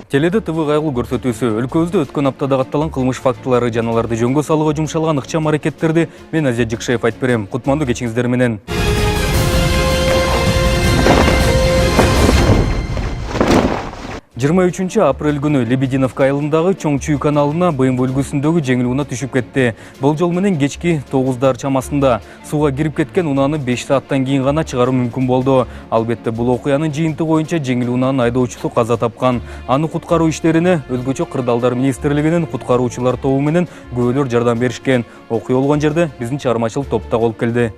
Теледе ТВ кайгылуу көрсөтүүсү өлкөбүздө өткөн аптада катталган кылмыш фактылары жана аларды жөнгө салууга жумшалган ыкчам аракеттерди мен Азия Жыкшаев айтып берем. Кутмандуу кечиңиздер менен. 23 апрель күнү Лебединовка айылындагы Чоңчуй каналына БМВ үлгүсүндөгү жеңил унаа түшүп кетти. Болжол менен кечки 9 чамасында сууга кирип кеткен унааны 5 сааттан кийин гана чыгаруу мүмкүн болду. Албетте бул окуянын жыйынтыгы боюнча жеңил унаанын айдоочусу каза тапкан. Аны куткаруу иштерине өзгөчө Кырдаалдар министрлигинин куткаруучулар тобу менен күбөлөр жардам беришкен. Окуя болгон жерде биздин чыгармачылык топ да болуп келди.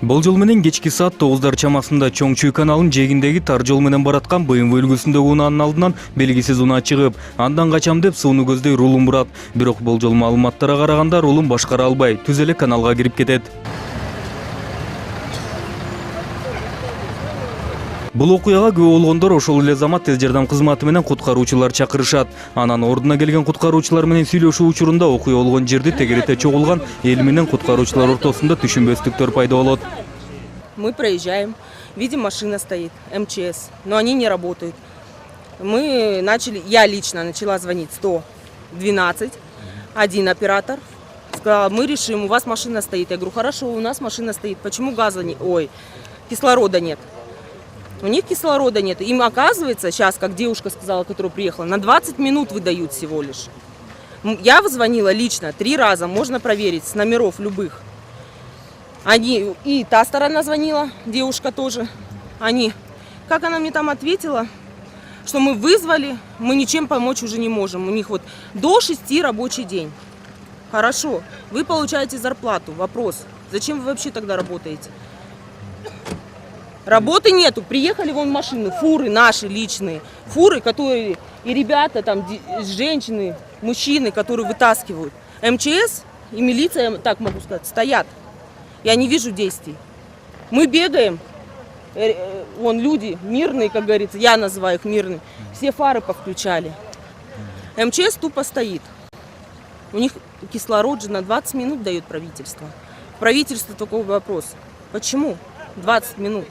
Болжол менен кечки саат 9 чамасында Чоңчуй каналынын жээгиндеги тар жол менен бараткан БМВ үлгүсүндөгү унаанын алдынан белгисиз унаа чыгып, андан качам деп сууну көздөй рулун бурат. Бирок болжол маалыматтарга караганда рулун башкара албай, түз эле каналга кирип кетет. Бул окуяга күбө болгондор ошол эле замат тез жардам кызматы менен куткаруучулар чакырышат. Анан ордуна келген куткаруучулар менен сүйлөшүү учурунда окуя болгон жерди тегерете чогулган эл менен куткаруучулар ортосунда түшүнбөстүктөр пайда болот. Мы проезжаем, видим, машина стоит, МЧС, но они не работают. Я лично начала звонить 112, один оператор сказал, мы решим, у вас машина стоит. Я говорю, хорошо, у нас машина стоит, почему кислорода нет? У них кислорода нет. Им, оказывается, сейчас, как девушка сказала, которая приехала, на 20 минут выдают всего лишь. Я позвонила лично 3 раза, можно проверить, с номеров любых. И та сторона звонила, девушка тоже. Как она мне там ответила, что мы вызвали, мы ничем помочь уже не можем. У них вот до 6 рабочий день. Хорошо, вы получаете зарплату. Вопрос, зачем вы вообще тогда работаете? Работы нету, приехали вон машины, фуры наши личные, фуры, которые и ребята, там, женщины, мужчины, которые вытаскивают. МЧС и милиция, так могу сказать, стоят. Я не вижу действий. Мы бегаем, вон люди мирные, как говорится, я называю их мирные, все фары повключали. МЧС тупо стоит. У них кислород же на 20 минут дает правительство. Правительство такой вопрос. Почему 20 минут?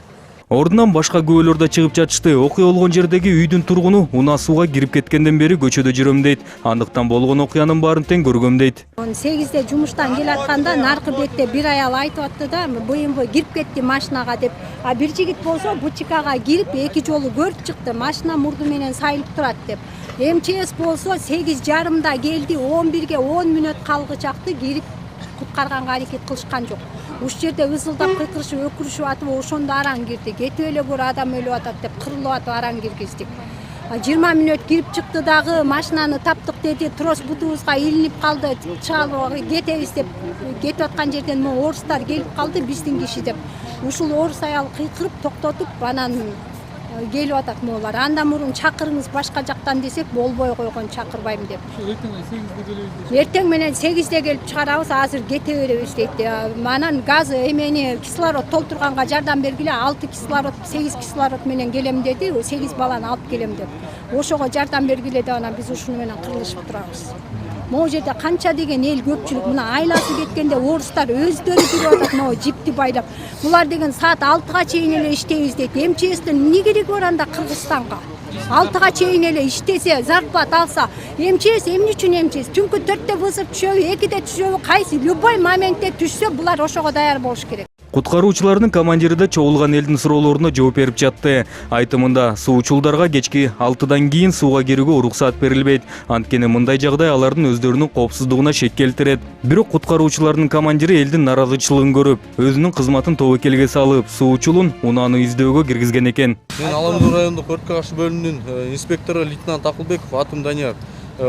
Ордунан башка күбөлөр да чыгып жатышты. Окуя болгон жердеги үйдүн тургуну унаа сууга кирип кеткенден бери көчөдө жүрөм дейт. Андыктан болгон окуянын баарын тең көргөм дейт. 8-де жумуштан келатканда наркы бетте бир аял айтып атты да, БМВ кирип кетти машинага деп. А бир жигит болсо БЧКга кирип 2 жолу көрүп чыкты. Машина мурду менен сайылып турат деп. МЧС болсо 8:30 келди, 11-ге 10 мүнөт калгычакты кирип куткарганга аракет кылышкан жок. Уш жерде ысылдап кыйкырышып өкүрүшүп атып ошондо араң кирди. Кетип эле көр адам өлүп атат деп кырылып атып араң киргиздик. 20 мүнөт кирип чыкты дагы машинаны таптык деди. Трос бутубузга илинип калды. Чалып кетебиз деп кетип аткан жерден орустар келип калды биздин киши деп. Ушул орус аял кыйкырып токтотуп анан келип атат моолар. Андан мурун чакырыңыз башка жактан десек болбой койгон, чакырбайм деп. Эртең менен 8-де келип чыгарабыз, азыр кете беребиз дейт. Анан газ кислород толтурганга жардам бергиле, 6 кислород, 8 кислород менен келем деди, 8 баланы алып келем деп. Ошого жардам бергиле деп анан биз ушуну менен кырылышып турабыз. Могу жерде канча деген эл көпчүлүк, мына айласы кеткенде орустар өздөрү жүрүп атат, могу жипти байлап. Булар деген саат 6-га чейин эле иштейбиз дейт. МЧСтин эмне кереги бар анда Кыргызстанга? 6-га чейин эле иштесе, зарплат алса, МЧС эмне үчүн МЧС? Түнкү 4-те вызов түшөбү, 2-де түшөбү, кайсы любой моментте түшсө, булар ошого даяр болуш керек. Куткаруучулардын командири да чогулган элдин суроолоруна жооп берип жатты. Айтымында суучулдарга кечки 6-дан кийин сууга кирүүгө уруксаат берилбейт. Анткени мындай жагдай алардын өздөрүнүн коопсуздугуна шек келтирет. Бирок куткаруучулардын командири элдин наразычылыгын көрүп, өзүнүн кызматын тобокелге салып, суучулун унааны издөөгө киргизген экен. Мен Аламдуу райондук өрт каршы бөлүмүнүн инспектору лейтенант Акылбеков, атым Данияр.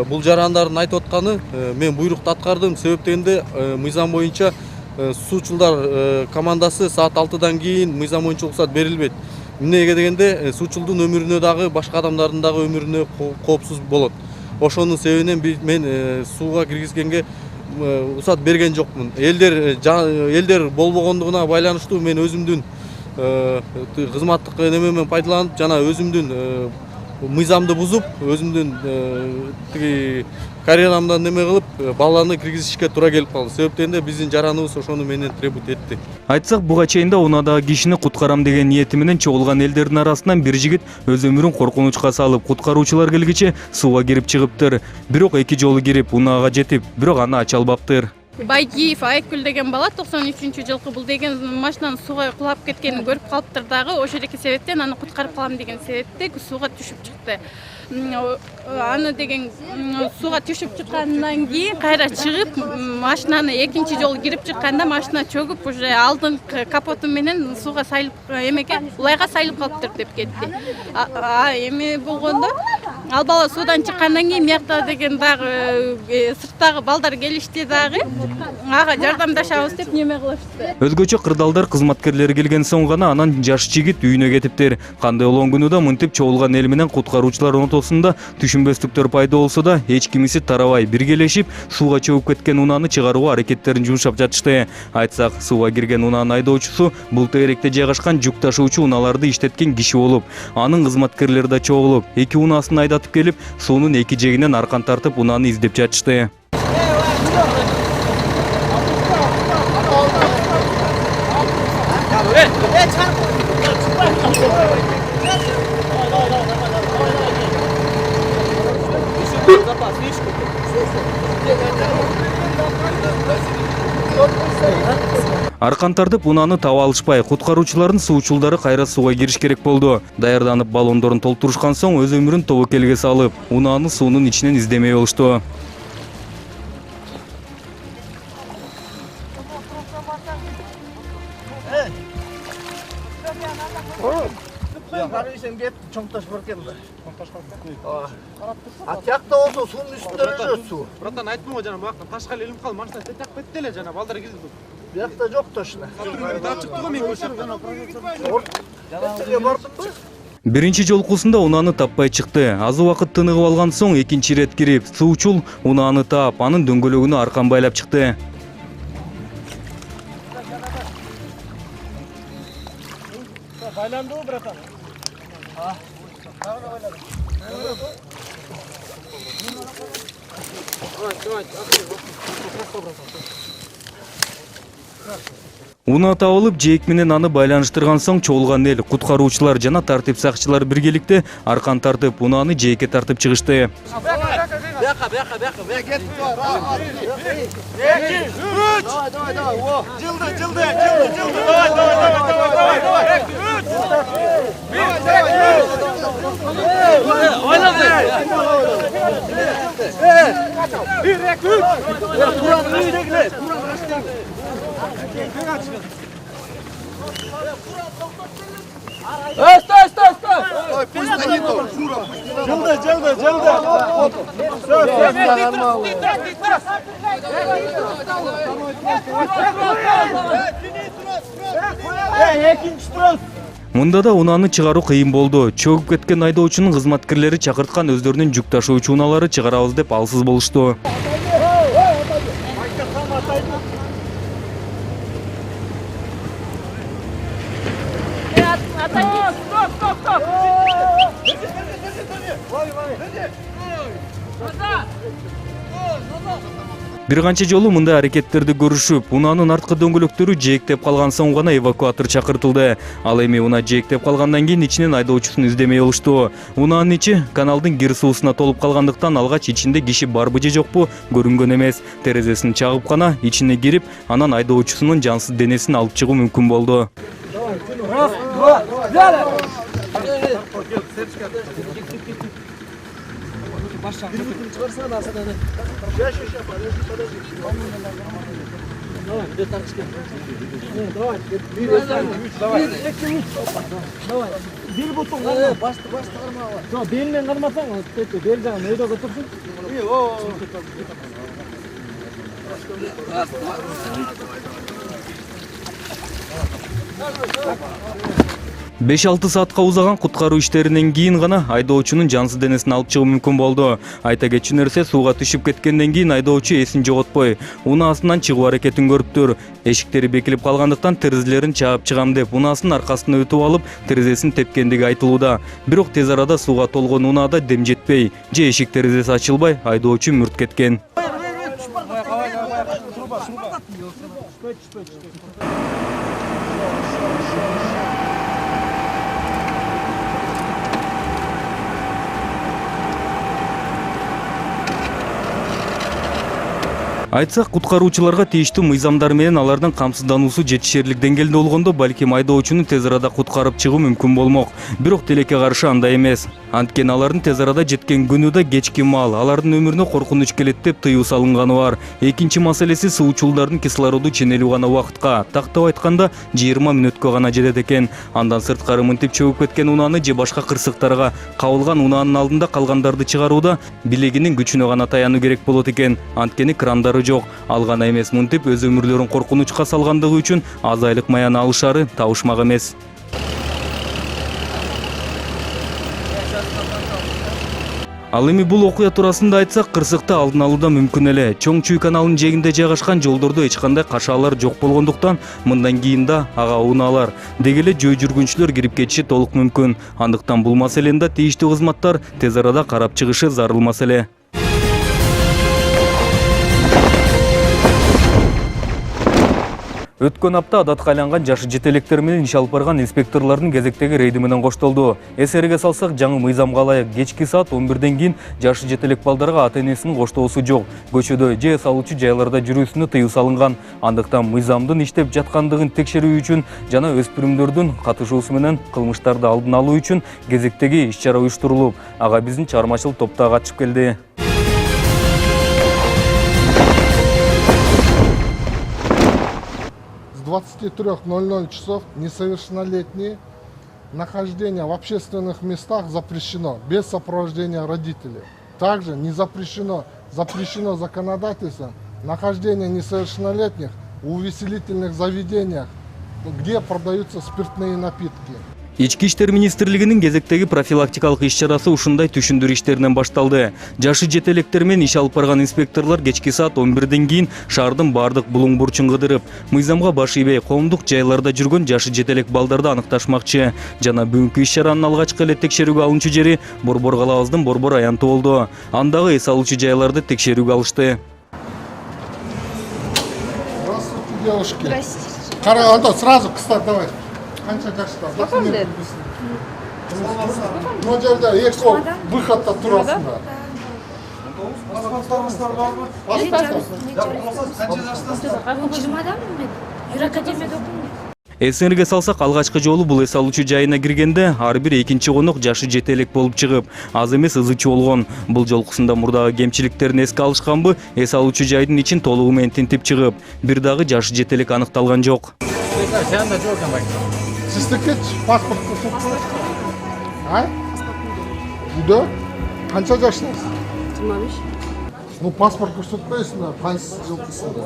Бул жарандардын айтып атканы, мен буйрукту аткардым, себеп дегенде мыйзам боюнча суучулдар командасы саат 6-дан кийин мыйзам боюнча уруксат берилбейт. Эмнеге дегенде суучулдун өмүрүнө дагы башка адамдардын дагы өмүрүнө коопсуз болот. Ошонун себебинен мен сууга киргизгенге уруксат берген жокмун. Элдер болбогондугуна байланыштуу мен өзүмдүн кызматтык немемен пайдаланып, жана өзүмдүн мыйзамды бузуп, өзүмдүн тиги карьерамдан неме кылып, баланы киргизишке туура келип калды. Себептен де биздин жараныбыз ошону менен требут этти. Айтсак, буга чейин да унаадагы кишини куткарам деген ниети менен чогулган элдердин арасынан бир жигит өз өмүрүн коркунучка салып, куткаруучулар келгиче сууга кирип чыгыптыр. Бирок 2 жолу кирип унаага жетип, бирок аны ача албаптыр. Байгиев Айкүл деген бала 93-жылкы бул деген машинанын сууга кулап кеткенин көрүп калыптыр дагы. Ошол эки себептен аны куткарып калам деген себепте сууга түшүп чыкты. Аны деген сууга түшүп чыккандан кийин кайра чыгып, машинаны экинчи жолу кирип чыкканда машина чөгүп, уже алдыңкы капоту менен сууга сайылып эмеге, улайга сайылып калыптыр деп кетти. Эме болгондо ал бала суудан чыккандан кийин мякта деген дагы сырттагы балдар келишти дагы. Ага жардамдашабыз деп неме кылышты. Өзгөчө кырдаалдар кызматкерлери келген соң гана анан жаш жигит үйүнө кетиптир. Кандай олонгуну да мынтип чогулган эл менен куткаруучулар ортосунда түшүнбөстүктөр пайда болсо да, эч кимиси тарабай биргелешип, сууга чөгүп кеткен унааны чыгарууга аракеттерин жумшап жатышты. Айтсак, сууга кирген унаанын айдоочусу бул тегеректе жайгашкан жүк ташуучу унааларды иштеткен киши болуп, анын кызматкерлери да чогулуп, 2 унаасын айдатып келип, суунун 2 жегинен аркан тартып унааны издеп жатышты. Аркан тартып унааны таба алышпай, куткаруучулардын суучулдары кайра сууга кириш керек болду. Даярданып баллондорун толтурушкан соң өз өмүрүн тобокелге салып, унааны суунун ичинен издемей болушту. Атякта болсо суунун үстүндө жүрөт суу. Братан айтпайм го жана бакта ташка эле илинип калды, машина тетак кетти эле жана балдар кирди. Биякта жок ташына. Таап чыкты го мен көчөп. Тетеге бардымбы? Биринчи жолкусунда унааны таппай чыкты. Аз убакыт тыныгып алган соң экинчи ирет кирип, суучул унааны таап, анын дөңгөлөгүнө аркан байлап чыкты. Байландыбы братан? Унаа табылып, жээк менен аны байланыштырган соң чогулган эл, куткаруучулар жана тартип сакчылар биргеликте аркан тартып, унааны жээкке тартып чыгышты. Мында да унааны чыгаруу кыйын болду. Чөгүп кеткен айдоочунун кызматкерлери чакырткан өздөрүнүн жүк ташуучу унаалары чыгарабыз деп алсыз болушту. Бир канча жолу мындай аракеттерди көрүшүп, унаанын арткы дөңгөлөктөрү жээктеп калган соң гана эвакуатор чакыртылды. Ал эми унаа жээктеп калгандан кийин ичинен айдоочусун издемей болушту. Унаанын ичи каналдын кир суусуна толуп калгандыктан алгач ичинде киши барбы же жокпу көрүнгөн эмес. Терезесин чагып гана ичине кирип, анан айдоочусунун жансыз денесин алып чыгуу мүмкүн болду. Белинен кармасаң, бел жагын өйдө отурсун. 5-6 саатка узаган куткаруу иштеринен кийин гана айдоочунун жансыз денесин алып чыгуу мүмкүн болду. Айта кетчү нерсе, сууга түшүп кеткенден кийин айдоочу эсин жоготпой, унаасынан чыгуу аракетин көрүптүр. Эшиктери бекилип калгандыктан терезелерин чаап чыгам деп унаасынын аркасына өтүп алып, терезесин тепкендиги айтылууда. Бирок тез арада сууга толгон унаада дем жетпей, же эшик терезеси ачылбай, айдоочу мүрт кеткен. Айтсак, куткаруучуларга тийиштүү мыйзамдар менен алардын камсыздануусу жетишерлик деңгээлде болгондо, балким айдоочуну тез арада куткарып чыгуу мүмкүн болмок. Бирок тилекке каршы андай эмес. Анткени алардын тез арада жеткен күнү да кечки маал, алардын өмүрүнө коркунуч келет деп тыюу салынганы бар. Экинчи маселеси, суучулдардын кислороду ченелүү гана убакытка, тактап айтканда 20 мүнөткө гана жетет экен. Андан сырткары мынтип чөгүп кеткен унааны же башка кырсыктарга кабылган унаанын алдында калгандарды чыгарууда билегинин күчүнө гана таянуу керек болот экен. Анткени крандары жок. Ал гана эмес, мынтип өз өмүрлөрүн коркунучка салгандыгы үчүн аз айлык маяны алышары табышмак эмес. Ал эми бул окуя туурасында айтсак, кырсыкты алдын алууда мүмкүн эле. Чоң Чүй каналынын жээгинде жайгашкан жолдордо эч кандай кашаалар жок болгондуктан, мындан кийин да ага унаалар, деги эле жөө жүргүнчүлөр кирип кетиши толук мүмкүн. Андыктан бул маселени да тийиштүү кызматтар тез арада карап чыгышы зарыл маселе. Өткөн апта адатка айланган жашы жетелектер менен иш алып барган инспекторлордун кезектеги рейди менен коштолду. Эсерге салсак, жаңы мыйзамга ылайык кечки саат 11ден кийин жашы жетелек балдарга ата-энесинин коштоосу жок. Көчөдө же эс алуучу жайларда жүрүүсүнө тыюу салынган. Андыктан мыйзамдын иштеп жаткандыгын текшерүү үчүн жана өспүрүмдөрдүн катышуусу менен кылмыштарды алдын алуу үчүн кезектеги иш-чара уюштурулуп, ага биздин чыгармачылык топ да катышып келди. С 23:00 часов несовершеннолетние нахождение в общественных местах запрещено без сопровождения родителей. Также не запрещено законодательством нахождение несовершеннолетних в увеселительных заведениях, где продаются спиртные напитки. Ички иштер министрлигинин кезектеги профилактикалык иш-чарасы ушундай түшүндүрүү иштеринен башталды. Жашы жетелектер менен иш алып барган инспекторлор кечки саат 11ден кийин шаардын бардык булуң бурчун кыдырып, мыйзамга баш ийбей коомдук жайларда жүргөн жашы жетелек балдарды аныкташмакчы. Жана бүгүнкү иш-чаранын алгачкы эле текшерүүгө алынчу жери Борбор калабыбыздын Борбор аянты болду. Андагы эс алуучу жайларды текшерүүгө алышты. Здравствуйте, девушки. Здравствуйте. Антон, сразу, кстати, давай. Қанша жашта? Документ. Мына жерде эки выходта турасыңдар. Эсиңерге салсак, алгачкы жолу бул эс алуучу жайына киргенде ар бир экинчи конок жашы жетелек болуп чыгып, аз эмес ызычы болгон. Бул жолкусунда мурдагы кемчиликтерин эске алышканбы, эс алуучу жайдын ичин толугу менен тинтип чыгып, бир дагы жашы жетелек аныкталган жок. Сиздики паспорт көрсөтпөйсүз? Үйдө? Канча жаштасыз? 25. Ну, паспорт көрсөтпөйсүңөр, кайсы жылкысында?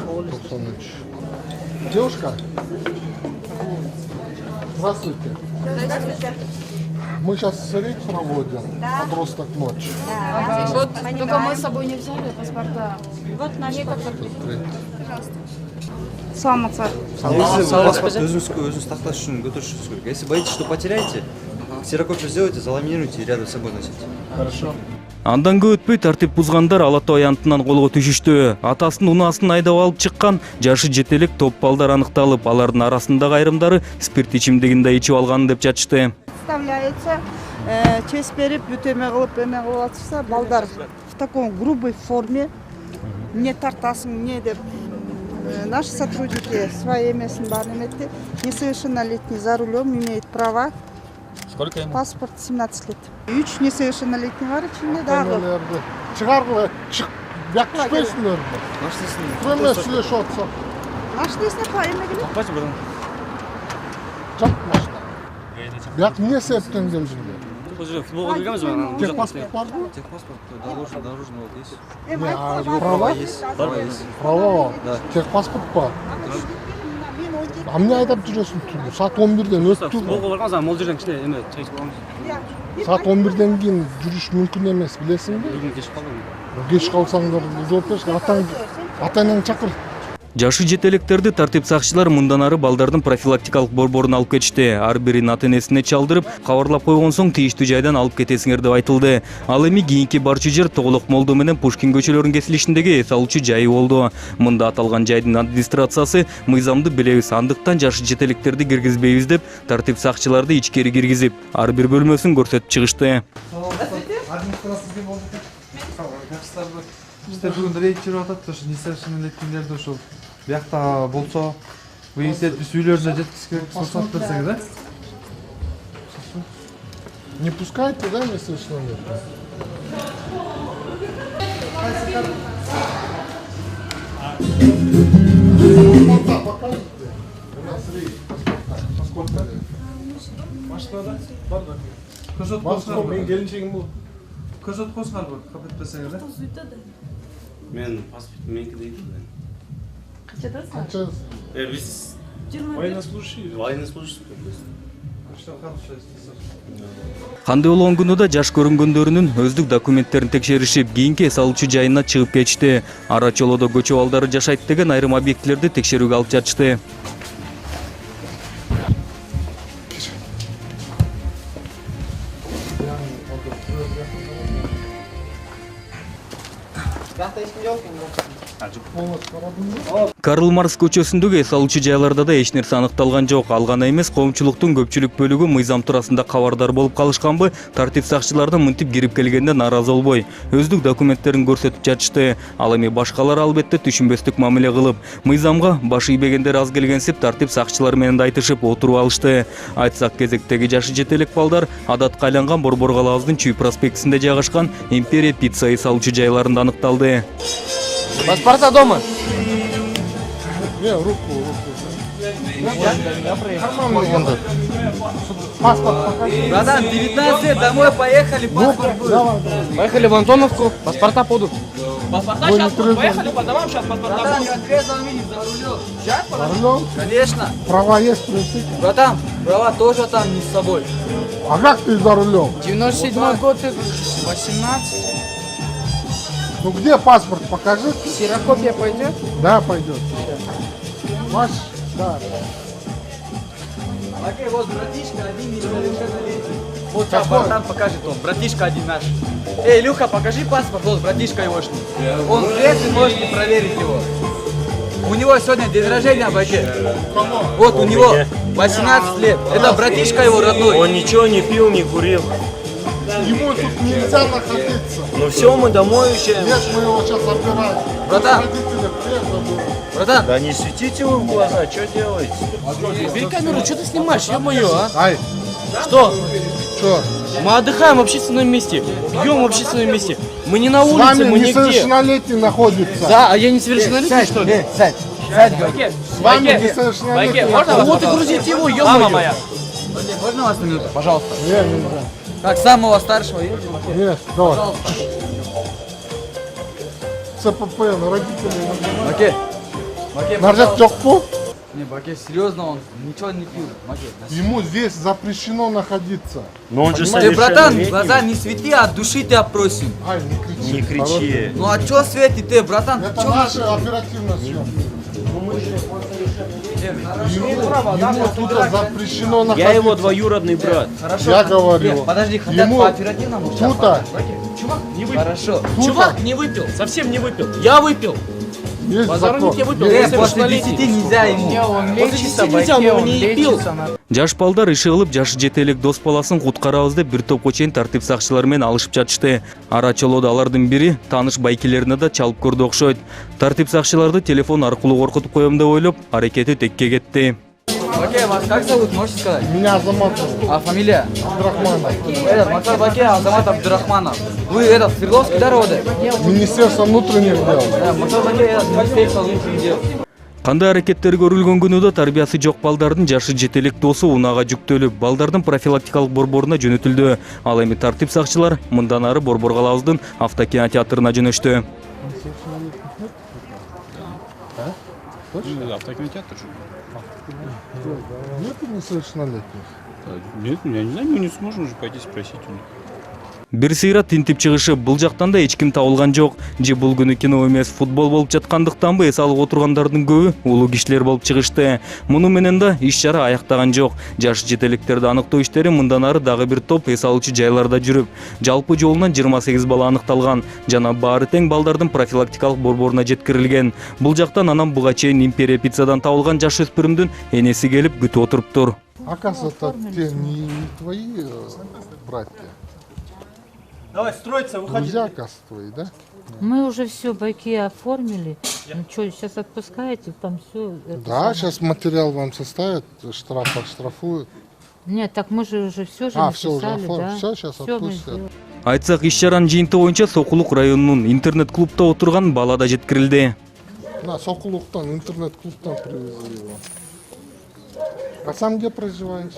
93. Девушка? Здравствуйте. Здравствуйте. Мы сейчас рейд проводим, подросток ночь. Да. Вот, только мы с собой не взяли паспорта. Вот наши паспорты. Пожалуйста. Саламатсыздар. Паспорт өзүңүз такташ үчүн көтөрүшүңүз керек. Если боитесь, что потеряете, ксерокопию сделайте, заламинируйте и рядом с собой носите. Хорошо. Андан көп өтпөй тартип бузгандар Ала Тоо аянтынан колго түшүштү. Атасын унаасын айдап алып чыккан жашы жетелек топ балдар аныкталып, алардын арасындагы айрымдары спирт ичимдигин да ичип алган деп жатышты. Представляется, честь берип, бүтөмө кылып, эме кылып атышса, балдар в таком грубой форме, не тартасың, не деп. Наши сотрудники своей эмесин баарын эметти. Несовершеннолетний за рулем имеет права. Сколько ему? Паспорт 17 лет. 3 несовершеннолетний бар ичинде дагы. Чыгаргыла, чык, бияк түшпөйсүңөр. Көмө сүйлөшүп атса. Машинесине эме келет. Токпойсу бурун. Жак машина. Бияк эмне себептен келдиңер? Футболго киргенбиз анан. Техпаспорт барбы? Техпаспорт, дорожный вот есть. Права? Есть. Права. Техпаспорт бар. Мен 19 Эмне айдап жүрөсүң? Саат 11-ден өттү. Жолго барганбыз, аны могул жерден кичине эме чай ичип алганбыз. Саат 11-ден кийин жүрүш мүмкүн эмес, билесиңби? Бүгүн кеш калдым. Кеч калсаңдар, жооп беришин. Ата-энеңди чакыр. Жашы жете электерди тартип сакчылар мындан ары балдардын профилактикалык борборун алып кетишти. Ар бирин ата-энесине чалдырып, кабарлап койгон соң тийиштүү жайдан алып кетесиңер деп айтылды. Ал эми кийинки барчу жер Тоголок Молдо менен Пушкин көчөлөрүнүн кесилишиндеги эс алуучу жайы болду. Мында аталган жайдын администрациясы мыйзамды билебиз, андыктан жашы жете электерди киргизбейбиз деп тартип сакчыларды ичкери киргизип, ар бир бөлмөсүн көрсөтүп чыгышты. Биздер бүгүн рейд жүрүп атат, ошо несовершеннолетнийлерди ошол биякта болсо, выяснять биз үйлөрүнө жеткизип керек, сурсат берсең да. Не пускайте, да, несовершеннолетних? Мен келинчегим бул. Көрсөтүп койсуңар бу, кабыл этпесеңер да. Мен паспорт меники дейт. Канча? Биз военнослужащий. Кандай болгону да жаш көрүнгөндөрүнүн өздүк документтерин текшеришип, кийинки эс алуучу жайына чыгып кетишти. Ара чолодо көчө балдары жашайт деген айрым объектилерди текшерүүгө алып жатышты. Карл Маркс көчөсүндөгү эс алуучу жайларда да эч нерсе аныкталган жок. Ал гана эмес, коомчулуктун көпчүлүк бөлүгү мыйзам туурасында кабардар болуп калышканбы, тартип сакчылардан мынтип кирип келгенде нааразы болбой, өздүк документтерин көрсөтүп жатышты. Ал эми башкалар албетте түшүнбөстүк мамиле кылып, мыйзамга баш ийбегендер аз келгенсип тартип сакчылар менен да айтышып отуруп алышты. Айтсак, кезектеги жашы жете элек балдар адатка айланган Борбор калаабыздын Чүй проспектисинде жайгашкан Империя пицца эс алуучу жайларында аныкталды. Паспорта дома? Не, руку. Паспорт покажи. Братан, 19 лет, домой поехали, паспорт будет. Поехали в Антоновку, паспорта будут. Паспорта сейчас будут, поехали по домам, сейчас паспорта будут. Братан, как трезвым видишь, за рулем. Сейчас, За рулем? Конечно. Права есть, в принципе. Братан, права тоже там не с собой. А как ты за рулем? 97 год, 18. Ну где паспорт? Покажи. Ксерокопия пойдет? Да, пойдет. Ваш? Да. Окей, вот братишка один несовершеннолетний. Вот сейчас братан покажет он, братишка один наш. Эй, Илюха, покажи паспорт, вот братишка егошний. Он трезвый, можете проверить его. У него сегодня день рождения, Баке. Вот у него 18 лет. Это братишка его родной. Он ничего не пил, не курил. Ему тут нельзя находиться. Ну все, мы домой уезжаем. Нет, мы его сейчас отбираем. Братан. Родители приехали. Братан. Да не светите вы в глаза, что делаете? Бери камеру, что ты снимаешь, ё-моё, а? Ай, Что? что? Мы отдыхаем в общественном месте, пьем в общественном месте. Мы не на С улице, вами мы нигде. несовершеннолетний находится. Да, а я несовершеннолетний, что ли? Сядь, говорю. С вами несовершеннолетний находится. Вот и грузите его, ё-моё. Мама моя. Можно вас на минуту, пожалуйста? Нет, нельзя. Так, самого старшего есть? Нет, давай. ЦПП на родителей. Маке. Маке, Наржат Джокпу. Не, Баке, серьезно, он ничего не пил. Маке. Ему здесь запрещено находиться. Но он же Ты, братан, глаза не свети, от души тебя просим. Ай, не кричи. Не кричи. Хороший. Ну а чё светит ты, братан? Это Чё наша оперативная съемка. Ему тут запрещено находиться. Я его двоюродный брат. Хорошо. Я говорю. Нет, подожди, хотят Ему по оперативному. Сейчас, тут, Баке, чувак, не выпил. Хорошо. Чувак не выпил, совсем не выпил. Я выпил. есть закон. После 10 нельзя ему. Он лечится, нельзя, он его не пил. Жаш балдар иши кылып жашы жете элек дос баласын куткарабыз деп бир топко чейин тартип сакчылары менен алышып жатышты. Ара чолодо алардын бири тааныш байкелерине да чалып көрдү окшойт. Тартип сакчыларды телефон аркылуу коркутуп коем деп ойлоп, аракети текке кетти. Баке, вас как зовут, можете сказать? Меня Азамат. А фамилия? Абдрахманов. Этот, Макар Баке, Азамат Абдрахманов. Вы этот, Свердловский, да, роды? Министерство внутренних дел. Да, Макар Баке, этот, Министерство внутренних дел. Кандай аракеттер көрүлгөн күнүдө тарбиясы жок балдардын жашы жете элек досу унаага жүктөлүп, балдардын профилактикалык борборуна жөнөтүлдү. Ал эми тартип сакчылар мындан ары Борбор калаабыздын автокинотеатрына жөнөштү. Автокинотеатр. Нету несовершеннолетних? Нет, я не знаю, мы не сможем уже пойти спросить у них. Бир сыйра тинтип чыгышы бул жактан да эч ким табылган жок. Же бул күнү кино эмес, футбол болуп жаткандыктанбы эс алып отургандардын көбү улуу кишилер болуп чыгышты. Муну менен да иш чара аяктаган жок. Жаш жетеликтерди аныктоо иштери мындан ары дагы бир топ эс алуучу жайларда жүрүп, жалпы жолунан 28 бала аныкталган жана баары тең балдардын профилактикалык борборуна жеткирилген. Бул жактан анан буга чейин Империя пиццадан табылган жаш өспүрүмдүн энеси келип күтүп отуруптур. Оказывается, те не твои братья. Давай, строиться, выходи. Друзья, оказывается, твои, да? Мы уже все байки оформили. Ну что, сейчас отпускаете, там все. Да, сейчас материал вам составят, штраф отштрафуют. Нет, так мы же уже все же все уже написали, оформили, да? все, сейчас Всё мы отпустят. сделали. Айтсак иш чаранын жыйынтыгы боюнча Сокулук районунун интернет-клубда отурган бала да жеткирилди. На Сокулуктан, интернет-клубтан привезли его. А сам где проживаешь?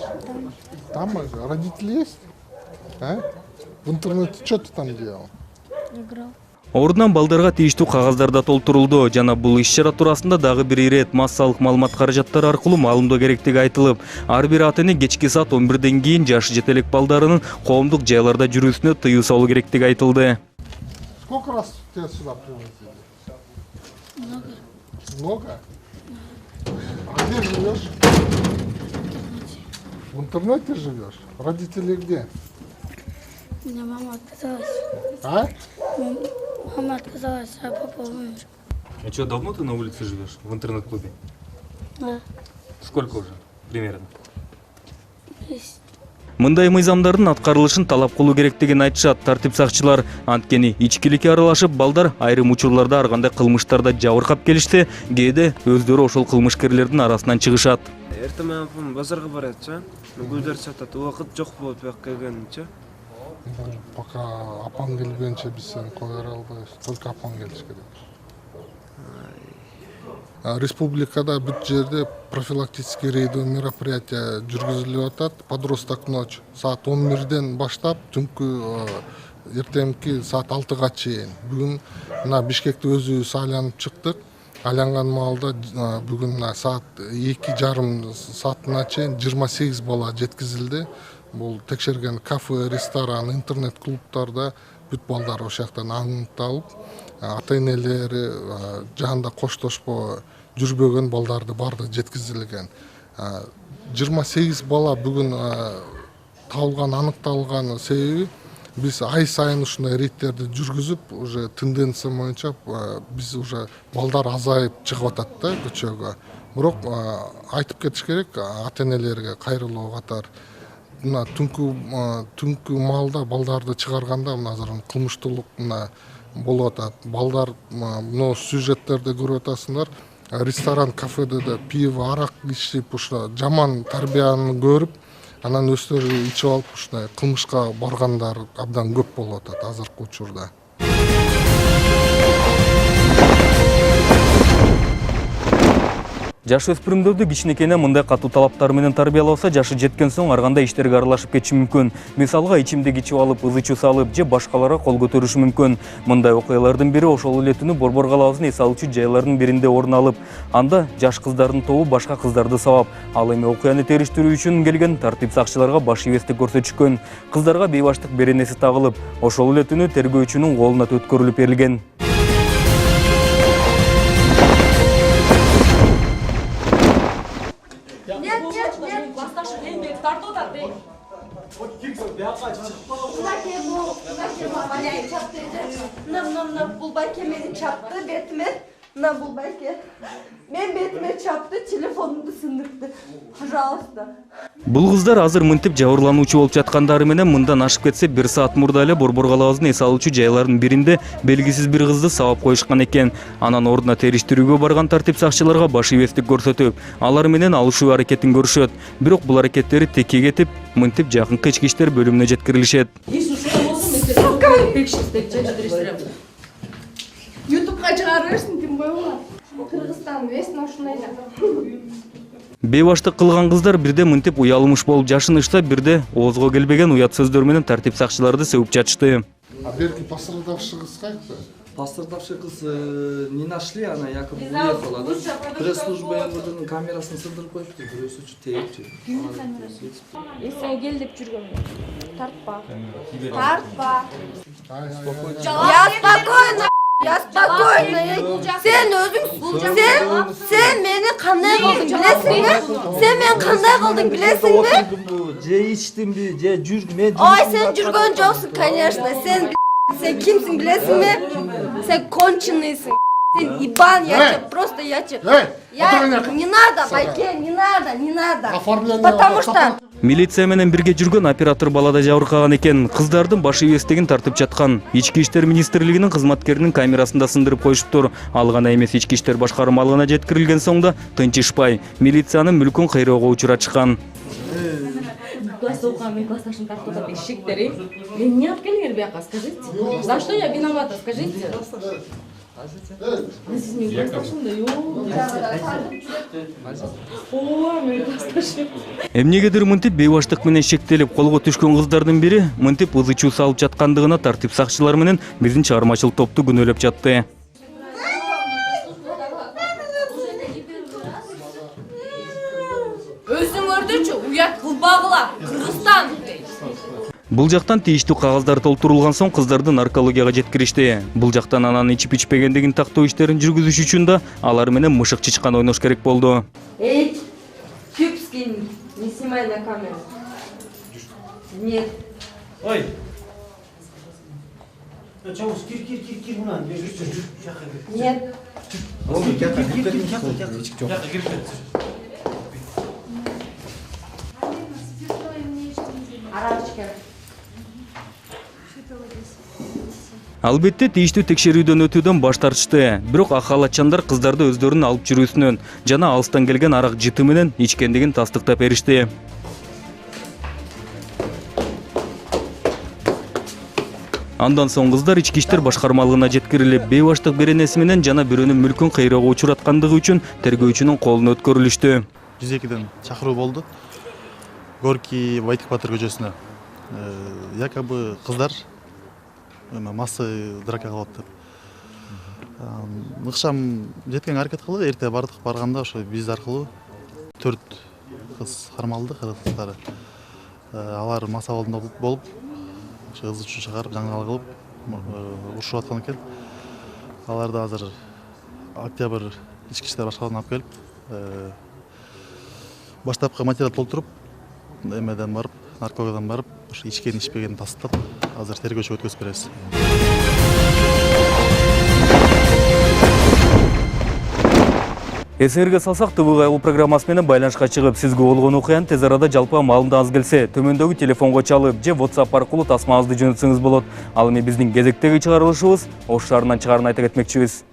Там же. Родители есть? А? В интернете что ты там делал? Играл. Ордунан балдарга тийиштүү кагаздар да толтурулду жана бул иш чара туурасында дагы бир ирет массалык маалымат каражаттары аркылуу маалымдоо керектиги айтылып, ар бир ата эне кечки саат 11ден кийин жаш жетелек балдарынын коомдук жайларда жүрүүсүнө тыюу салуу керектиги айтылды. Сколько раз тебя сюда привозили? Много? А где живешь? В интернете живешь? Родители где? У меня мама отказалась. А? Мама отказалась, а папа умер. А что, давно ты на улице живешь, в интернет-клубе? Да. Сколько уже, примерно? 10. Мындай мыйзамдардын аткарылышын талап кылуу керектигин айтышат тартип сакчылар. Анткени ичкиликке аралашып балдар айрым учурларда ар кандай кылмыштарда жабыркап келишти, кээде өздөрү ошол кылмышкерлердин арасынан чыгышат. Эртең апам базарга баратчы. Гүлдөр сатат. Убакыт жок болуп бияк келгенче. Пока апаң келгенче биз сени кое албайбыз. Только апаң келиш керек. Республикада бүт жерде профилактический рейдовый мероприятия жүргүзүлүп атат. Подросток ночь саат 11ден баштап түнкү эртеңки саат 6га чейин. Бүгүн мына Бишкекте өзүбүз айланып чыктык. Айланган маалда бүгүн саат 2,5 саатына чейин 28 бала жеткизилди. Бул текшерген кафе, ресторан, интернет-клубтарда бүт балдар ошол жактан аныкталып, ата-энелери жанында коштошпо жүрбөгөн балдарды барды жеткизилген. 28 бала бүгүн табылган, аныкталган себеби биз ай сайын ушундай рейдтерди жүргүзүп, уже тенденция боюнча биз уже балдар азайып чыгып атат да көчөгө. Бирок айтып кетиш керек ата-энелерге кайрылуу катар. Мына түнкү маалда балдарды чыгарганда азыр кылмыштуулук болуп атат. Балдар мына сюжеттерде көрүп атасыңар. Ресторан, кафеде да пиво, арак ичип ушуна жаман тарбияны көрүп, анан өздөрү ичип алып ушундай кылмышка баргандар абдан көп болуп атат азыркы учурда. Жаш өспүрүмдөрдү кичинекейинен мындай катуу талаптар менен тарбияласа, жашы жеткен соң ар кандай иштерге аралашып кетиши мүмкүн. Мисалга ичимдик ичип алып, ызы чуу салып, же башкаларга кол көтөрүшү мүмкүн. Мындай окуялардын бири ошол эле түнү Борбор калаабызынын эс алуучу жайларынын биринде орун алып, анда жаш кыздардын тобу башка кыздарды сабап, ал эми окуяны териштирүү үчүн келген тартип сакчыларга баш ийбестик көрсөтүшкөн. Кыздарга бейбаштык беренеси тагылып, ошол эле түнү тергөөчүнүн колуна өткөрүлүп берилген. Бұл байке мені чапты, бетіме, бұл байке. Мен бетіме чапты, телефонымды сындырды. Пожалуйста. Бул кыздар азыр мынтип жабырлануучу болуп жаткандары менен мындан ашып кетсе 1 саат мурда эле Борбор калаабызынын эс алуучу жайларынын биринде белгисиз бир кызды сабап коюшкан экен. Анан ордуна териштирүүгө барган тартип сакчыларга баш ийбестик көрсөтүп, алар менен алышуу аракетин көрүшөт. Бирок бул аракеттери текке кетип, мынтип жакынкы ички иштер бөлүмүнө жеткирилишет. Ютубқа чыгарырсың, ким койгон? Кыргызстан весин ушундай. Бейбаштык кылган кыздар бирде мынтип уялмыш болуп жашынышса, бирде оозго келбеген уят сөздөр менен тартип сакчыларды сөгүп жатышты. А берки пострадавший кыз кайыкта? Пострадавший кыз не нашли, она якобы уехала, да? Пресс-служба МВДнын камерасын сындырып коюпту, бирөөсү теğipчи. Сен кел деп жүргөн. Тартпа. Тартпа. Я спокойно. Я спокойно. Sen özün, sen beni kандай kıldın bilesin mi? Sen beni kандай kıldın bilesin mi? Je içtim bir, je жүргөн. Ay sen жүргөн жоксуң, конечно. Sen kimsin bilesin mi? Sen конченныйсың. Sen ибан ячы, просто ячы. Не надо, Байке, не надо. Потому что... Милиция менен бирге жүргөн оператор балада жабыркаган экен. Кыздардын башы эстеген тартып жаткан. Ички иштер министрлигинин кызматкеринин камерасында сындырып коюшуптур. Ал гана эмес, ички иштер башкармалыгына жеткирилген соң да тынчышпай милициянын мүлкүн кыйроого учуратышкан. Класс окуган классташым тартып эшектери. Мен не алып келиңер бияка, скажите? За что я виновата, скажите? Сиз менин классташымда Эмнегедир мынтип бейбаштык менен шектелип колго түшкөн кыздардын бири мынтип ызы чуу салып жаткандыгына тартип сакчылар менен биздин чыгармачыл топту күнөөлөп жатты. Өзүңөрдүчү уят кылбагыла, Кыргызстан. Бул жактан тийиштүү кагаздар толтурулган соң кыздарды наркологияга жеткиришти. Бул жактан анан ичип ичпегендигин тактоо иштерин жүргүзүш үчүн да алар менен мышык чычкан ойнош керек болду. Эй, Чупский, не снимай на камеру. Нет. Ой. Чавуз, кир мына. Нет. Албетте тийиштүү текшерүүдөн өтүүдөн баш тартышты. Бирок ак халатчандар кыздарды өздөрүнүн алып жүрүүсүнөн жана алыстан келген арак жыты менен ичкендигин тастыктап беришти. Андан соң кыздар ички иштер башкармалыгына жеткирилип, бейбаштык беренеси менен жана бирөөнүн мүлкүн кыйроого учураткандыгы үчүн тергөөчүнүн колуна өткөрүлүштү. 102-ден чакыруу болду. Горький Байтык Батыр көчөсүнө. Якобы кыздар массы драка кылат деп. Ыкшам жеткенге аракет кылдык. Эрте бардык, барганда ошо биз аркылуу 4 кыз кармалды, кыргыз кыздары. Алар мас абалында болуп, ошо ызы чуу чыгарып, жаңгал кылып, урушуп аткан экен. Аларды азыр октябрь ички иштер башкармасына алып келип, баштапкы материал толтуруп, эмеден барып, наркологиядан барып, ошо ичкен ичпегенин тастап, азыр тергөөчүгө өткөзүп беребиз. Эсерге салсак, ТВ Кайгуу программасы менен байланышка чыгып, сизге болгон окуяны тез арада жалпы маалымдагыңыз келсе, төмөндөгү телефонго чалып, же WhatsApp аркылуу тасмаңызды жөнөтсөңүз болот. Ал эми биздин кезектеги чыгарылышыбыз ош шаарынан чыгарын айта кетмекчибиз.